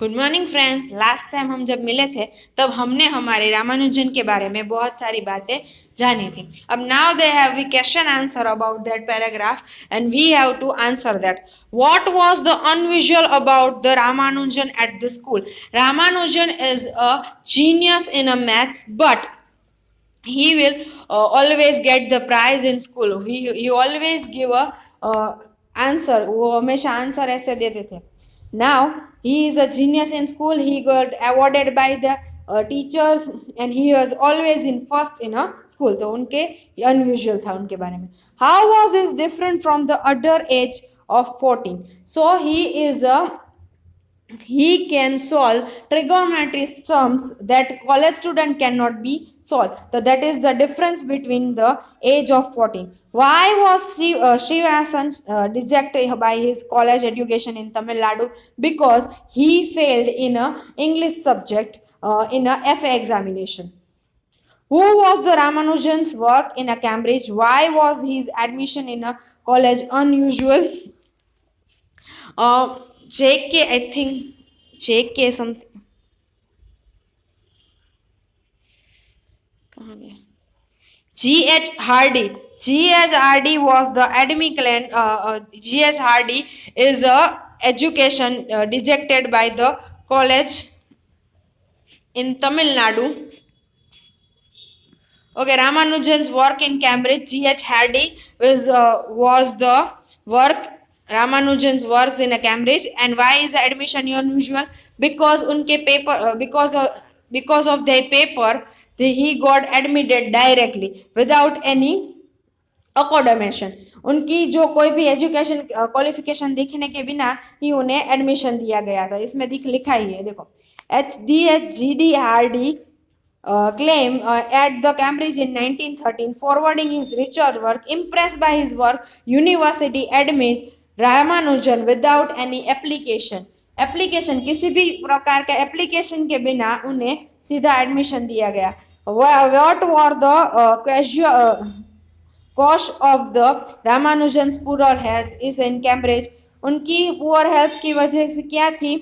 Good morning friends. Last time हम जब मिले थे तब हमने हमारे रामानुजन के बारे में बहुत सारी बातें जानी थी। अब now they have we question answer about that paragraph and we have to answer that. What was the unusual about the Ramanujan at the school? Ramanujan is a genius in a maths but he will always get the prize in school. He always give a answer. वो हमेशा answer ऐसे देते थे। Now he is a genius in school. He got awarded by the teachers and he was always in first in a school. तो उनके unusual था उनके बारे में। How was this different from the other age of 14? So he can solve trigonometry sums that college student cannot be solved. So that is the difference between the age of 14. Why was Srivasan dejected by his college education in Tamil Nadu? Because he failed in a English subject in a FA examination. Who was the Ramanujan's work in a Cambridge? Why was his admission in a college unusual? JK, I think JK something. G.H. Hardy. G.H. Hardy was the academic land. G.H. Hardy is a education dejected by the college in Tamil Nadu. Okay, Ramanujan's work in Cambridge. G.H. Hardy was the work. Ramanujan's works in a Cambridge. And why is the admission unusual? Because unke paper because of their paper he got admitted directly without any अकोडमेशन। उनकी जो कोई भी education qualification दिखने के बिना ही उन्हें admission दिया गया था। इसमें लिखा ही है, देखो G.D. Hardy claim at the Cambridge in 1913, forwarding his research work. Impressed by his work, university admit Ramanujan without any application. Application किसी भी प्रकार का एप्लीकेशन के बिना उन्हें सीधा एडमिशन दिया गया। What were the cause of the Ramanujan's poor health is in Cambridge? उनकी पुअर हेल्थ की वजह से क्या थी?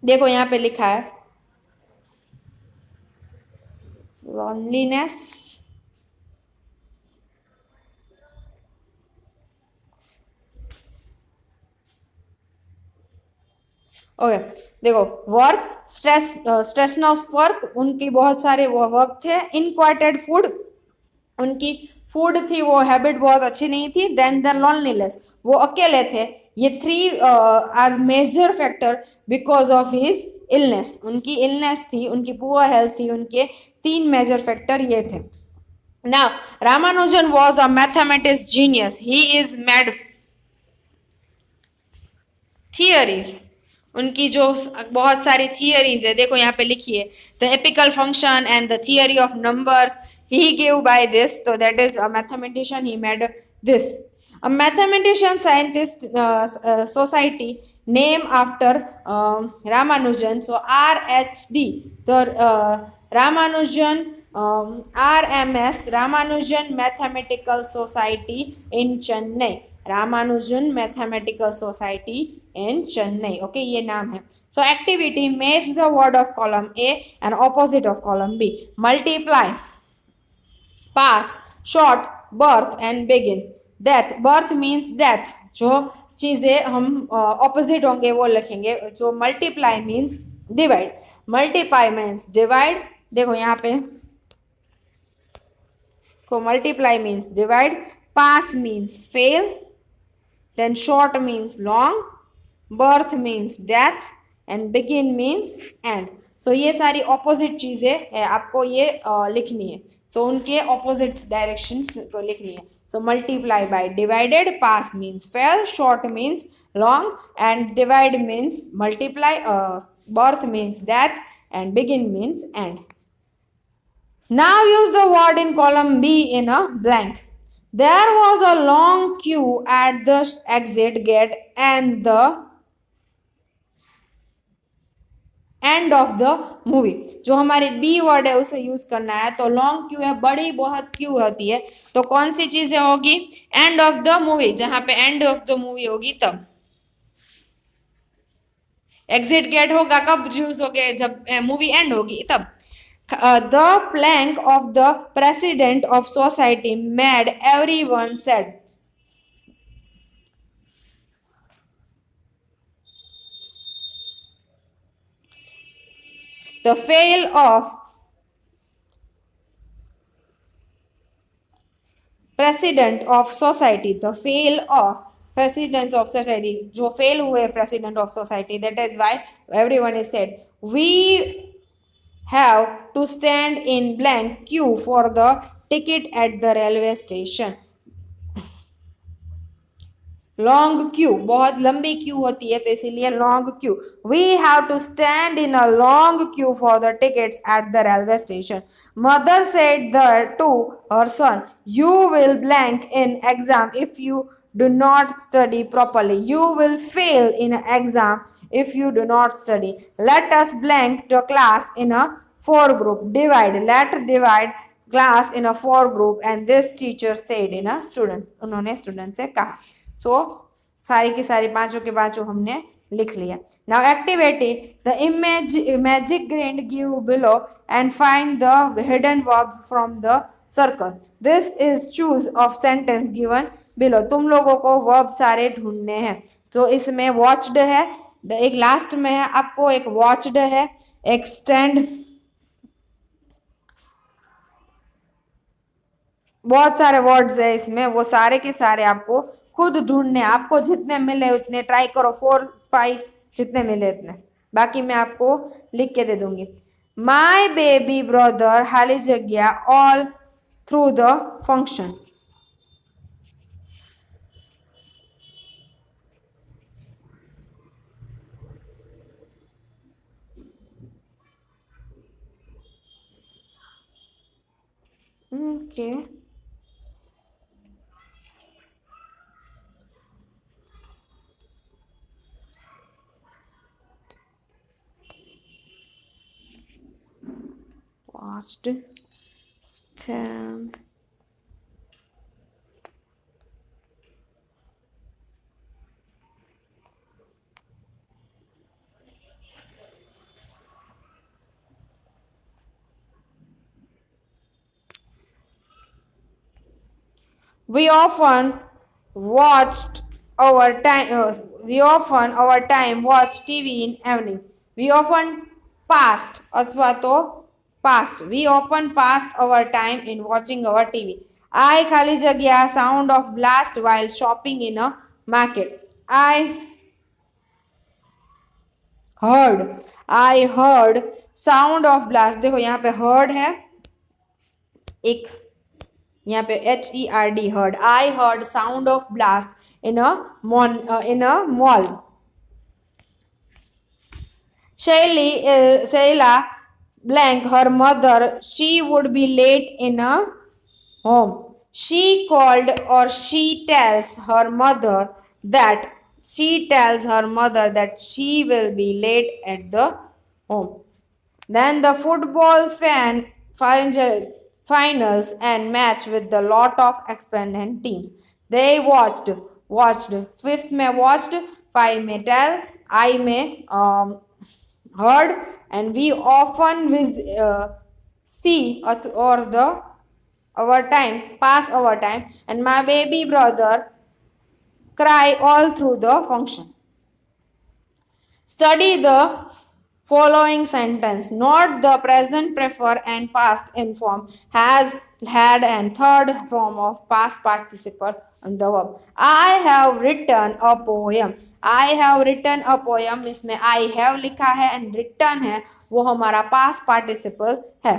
देखो यहाँ पे लिखा है loneliness, ओके देखो वर्क स्ट्रेसनस वर्क, उनकी बहुत सारे वर्क थे। इनक्वाइटेड फूड, उनकी फूड थी वो हैबिट बहुत अच्छी नहीं थी। देन द लोनलीनेस, वो अकेले थे। ये three are major factor because of his illness, उनकी इलनेस थी, उनकी पुअर हेल्थ थी, उनके तीन मेजर फैक्टर ये थे। Now Ramanujan was a mathematics genius. He is made theories, उनकी जो बहुत सारी थियरीज है, देखो यहाँ पे लिखी है the apical function and the theory of numbers he gave by this. So that is a mathematician, he made this. A mathematician scientist society name after Ramanujan. So RHD, the Ramanujan RMS, Ramanujan Mathematical Society in Chennai. Ramanujan Mathematical Society in Chennai. Okay, ये नाम है। So activity, match the word of column A and opposite of column B. Multiply, pass, short, birth and begin. Death, birth means death, जो चीजें हम opposite होंगे वो लिखेंगे। जो multiply means divide, multiply means divide. देखो यहाँ पे को multiply means divide, pass means fail, then short means long, birth means death and begin means end. So ये सारी ऑपोजिट चीजें है, आपको ये लिखनी है। सो उनके ऑपोजिट डायरेक्शंस को लिखनी है। So multiply by divided, pass means fail, short means long and divide means multiply, birth means death and begin means and. Now use the word in column B in a blank. There was a long queue at the exit gate and the end of the movie. जो हमारी B word है उसे use करना है। तो long Q है, बड़ी बहुत क्यू होती है, तो कौन सी चीजें होगी? एंड ऑफ द मूवी, जहां पे एंड ऑफ द मूवी होगी तब। एग्जिट गेट होगा कब यूज होगे, जब मूवी एंड होगी तब. The plank of the president of society made everyone said. The fail of president of society, the fail of presidents of society, जो fail हुए president of society, that is why everyone is said we have to stand in blank queue for the ticket at the railway station. Long queue, बहुत लंबी queue होती है तो इसीलिए long queue. We have to stand in a long queue for the tickets at the railway station. Mother said to her son, you will blank in exam if you do not study properly. You will fail in an exam if you do not study. Let us blank the class in a four group. Divide class in a four group. And this teacher said in a student. उन्होंने student से कहा. सो सारी की सारी पांचों के पांचों हमने लिख लिया. Now activity, the magic grid give below and find the hidden verb from the circle. This is choose of sentence given below. तुम लोगों को वर्ब सारे ढूंढने हैं. तो इसमें वॉच्ड है, एक लास्ट में है आपको, एक वॉच्ड है, एक स्टैंड, बहुत सारे वर्ड्स है इसमें. वो सारे के सारे आपको खुद ढूंढने, आपको जितने मिले उतने ट्राई करो, 4-5 जितने मिले उतने. बाकी मैं आपको लिख के दे दूंगी. माई बेबी ब्रदर खाली जगह all through the function. Okay. Watched, stands. We often watched our time. We often our time watch TV in evening. We often passed अथवा तो past. We often passed our time in watching our TV. I खाली जगह sound of blast while shopping in a market. I heard sound of blast. देखो यहाँ पे heard है, एक यहाँ पे HERD heard. I heard sound of blast in a mall. Shayla blank her mother. She would be late in a home. She called or she tells her mother that she will be late at the home. Then the football finals and match with the lot of expanded teams. They watched. Fifth में watched, five में tell, I में heard, and we often see or the our time, pass our time, and my baby brother cry all through the function. Study the following sentence. Note the present, prefer, and past inform has, had, and third form of past participle on the verb. I have written a poem. I have written a poem. इसमें I have लिखा है and written है, वो हमारा past participle है.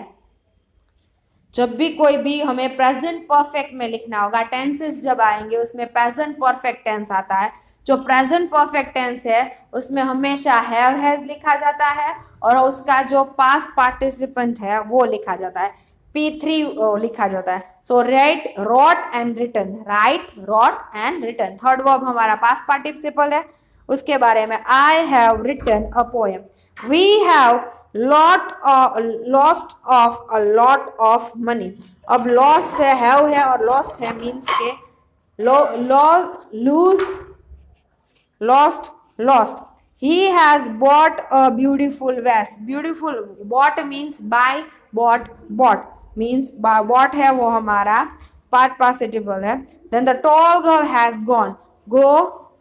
जब भी कोई भी हमें प्रेजेंट परफेक्ट में लिखना होगा, टेंसेस जब आएंगे उसमें प्रेजेंट परफेक्ट टेंस आता है. जो प्रेजेंट परफेक्ट टेंस है उसमें हमेशा हैव हैज लिखा जाता है और उसका जो पास्ट पार्टिसिपेंट है वो लिखा जाता है, P3 लिखा जाता है. So write, wrote and written. Write, wrote and written. Third verb हमारा पास्ट पार्टिसिपल है. उसके बारे में I have written a poem. We have lost of a lot of money. अब lost है, have है और lost है, मीन्स के lose, lost, lost. He has bought a beautiful vest. Beautiful, bought means buy, bought means bought है वो हमारा past participle है. Then the tall girl has gone. Go,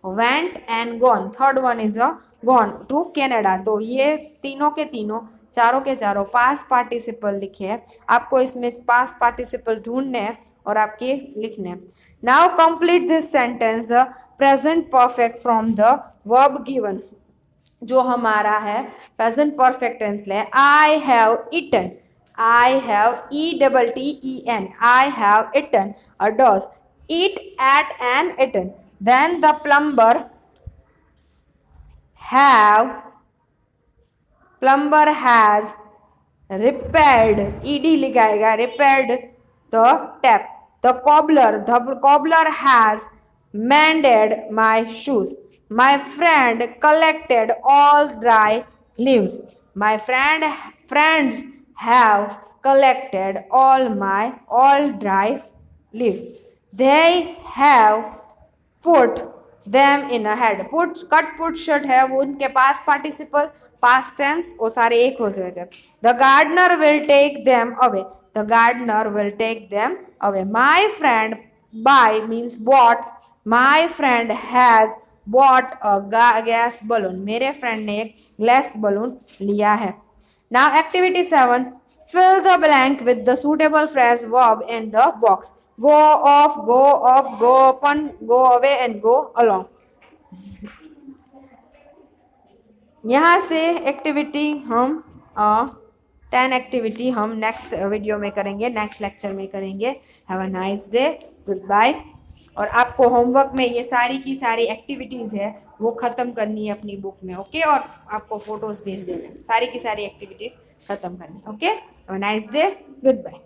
went and gone. Third one is a gone to Canada. तो ये तीनों के तीनों, चारों के चारों पास्ट पार्टिसिपल लिखे हैं. आपको इसमें पास्ट पार्टिसिपल ढूंढने हैं और आपके लिखने हैं. Now complete this sentence. The present perfect from the verb given. जो हमारा है प्रेजेंट परफेक्ट टेंस ले. I have eaten, I have ETTEN, I have eaten a dose, eat at and eaten. Then the plumber has repaired, ED लिखाएगा, repaired the tap. The cobbler has mended my shoes. My friend collected all dry leaves. My friends have collected all dry leaves. They have put them in a head. Put should है वो उनके पास participle, past tense वो सारे एक हो जाते हैं. The gardener will take them away. The gardener will take them away. My friend, buy means bought. My friend has bought a gas balloon. मेरे friend ने एक glass balloon लिया है. Now activity 7. Fill the blank with the suitable phrase verb in the box. Go off, go up, go open, go away and go along. यहाँ से activity हम 10 activity हम next video में करेंगे, नेक्स्ट लेक्चर में करेंगे. Have a nice day, goodbye. और आपको होमवर्क में ये सारी की सारी एक्टिविटीज़ है वो ख़त्म करनी है अपनी बुक में. ओके, और आपको फोटोज़ भेज देना, सारी की सारी एक्टिविटीज़ ख़त्म करनी. Okay, have a nice day, good bye.